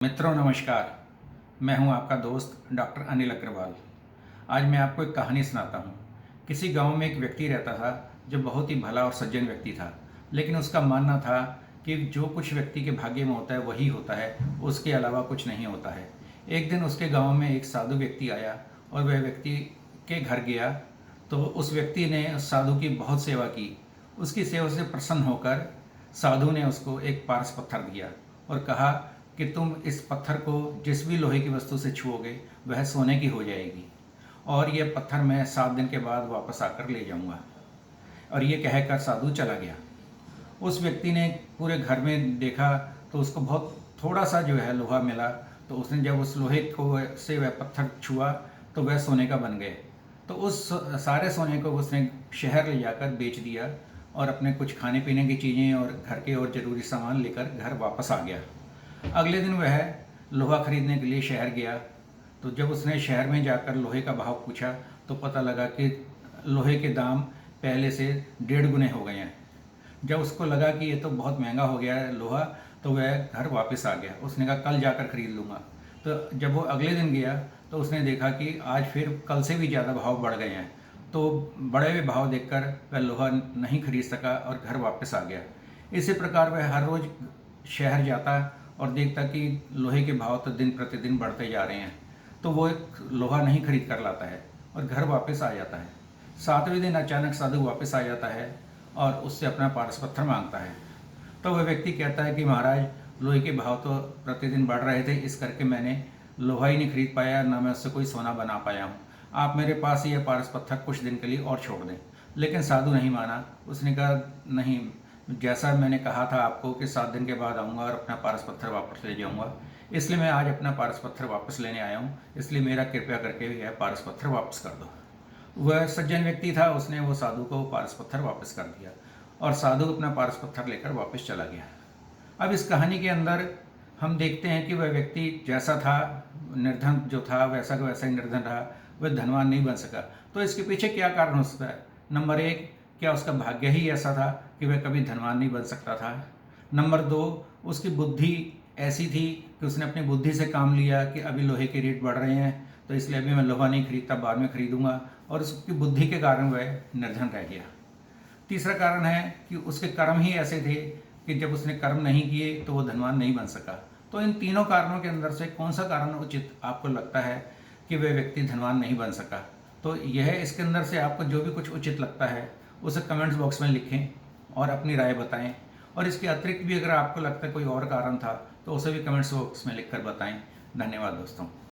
मित्रों नमस्कार। मैं हूं आपका दोस्त डॉक्टर अनिल अग्रवाल। आज मैं आपको एक कहानी सुनाता हूं। किसी गांव में एक व्यक्ति रहता था जो बहुत ही भला और सज्जन व्यक्ति था, लेकिन उसका मानना था कि जो कुछ व्यक्ति के भाग्य में होता है वही होता है, उसके अलावा कुछ नहीं होता है। एक दिन उसके गाँव में एक साधु व्यक्ति आया और वह व्यक्ति के घर गया तो उस व्यक्ति ने उस साधु की बहुत सेवा की। उसकी सेवा से प्रसन्न होकर साधु ने उसको एक पारस पत्थर दिया और कहा कि तुम इस पत्थर को जिस भी लोहे की वस्तु से छुओगे वह सोने की हो जाएगी, और यह पत्थर मैं 7 दिन के बाद वापस आकर ले जाऊंगा। और ये कहकर साधु चला गया। उस व्यक्ति ने पूरे घर में देखा तो उसको बहुत थोड़ा सा जो है लोहा मिला, तो उसने जब उस लोहे को से वह पत्थर छुआ तो वह सोने का बन गए। तो उस सारे सोने को उसने शहर ले जाकर बेच दिया और अपने कुछ खाने पीने की चीज़ें और घर के और ज़रूरी सामान लेकर घर वापस आ गया। अगले दिन वह लोहा खरीदने के लिए शहर गया। तो जब उसने शहर में जाकर लोहे का भाव पूछा तो पता लगा कि लोहे के दाम पहले से 1.5 गुने हो गए हैं। जब उसको लगा कि ये तो बहुत महंगा हो गया है लोहा, तो वह घर वापस आ गया। उसने कहा कल जाकर खरीद लूँगा। तो जब वो अगले दिन गया तो उसने देखा कि आज फिर कल से भी ज़्यादा भाव बढ़ गए हैं। तो बढ़े हुए भाव देखकर वह लोहा नहीं खरीद सका और घर वापस आ गया। इसी प्रकार वह हर रोज़ शहर जाता और देखता कि लोहे के भाव तो दिन प्रतिदिन बढ़ते जा रहे हैं, तो वो एक लोहा नहीं खरीद कर लाता है और घर वापस आ जाता है। 7वें दिन अचानक साधु वापस आ जाता है और उससे अपना पारस पत्थर मांगता है। तो वह व्यक्ति कहता है कि महाराज, लोहे के भाव तो प्रतिदिन बढ़ रहे थे, इस करके मैंने लोहा ही नहीं खरीद पाया, ना मैं उससे कोई सोना बना पाया हूँ। आप मेरे पास ये पारस पत्थर कुछ दिन के लिए और छोड़ दें। लेकिन साधु नहीं माना। उसने कहा नहीं, जैसा मैंने कहा था आपको कि 7 दिन के बाद आऊँगा और अपना पारस पत्थर वापस ले जाऊँगा, इसलिए मैं आज अपना पारस पत्थर वापस लेने आया हूँ, इसलिए मेरा कृपया करके यह पारस पत्थर वापस कर दो। वह सज्जन व्यक्ति था, उसने वो साधु को पारस पत्थर वापस कर दिया और साधु अपना पारस पत्थर लेकर वापस चला गया। अब इस कहानी के अंदर हम देखते हैं कि वह व्यक्ति जैसा था, निर्धन जो था वैसा का वैसा ही निर्धन रहा, वह धनवान नहीं बन सका। तो इसके पीछे क्या कारण हो सकता है? नंबर 1, क्या उसका भाग्य ही ऐसा था कि वह कभी धनवान नहीं बन सकता था? नंबर 2, उसकी बुद्धि ऐसी थी कि उसने अपनी बुद्धि से काम लिया कि अभी लोहे के रेट बढ़ रहे हैं तो इसलिए अभी मैं लोहा नहीं खरीदता, बाद में खरीदूंगा, और उसकी बुद्धि के कारण वह निर्धन रह गया। तीसरा कारण है कि उसके कर्म ही ऐसे थे कि जब उसने कर्म नहीं किए तो वो धनवान नहीं बन सका। तो इन तीनों कारणों के अंदर से कौन सा कारण उचित आपको लगता है कि वह व्यक्ति धनवान नहीं बन सका? तो यह इसके अंदर से आपको जो भी कुछ उचित लगता है उसे कमेंट्स बॉक्स में लिखें और अपनी राय बताएं। और इसके अतिरिक्त भी अगर आपको लगता है कोई और कारण था तो उसे भी कमेंट्स बॉक्स में लिखकर बताएं। धन्यवाद दोस्तों।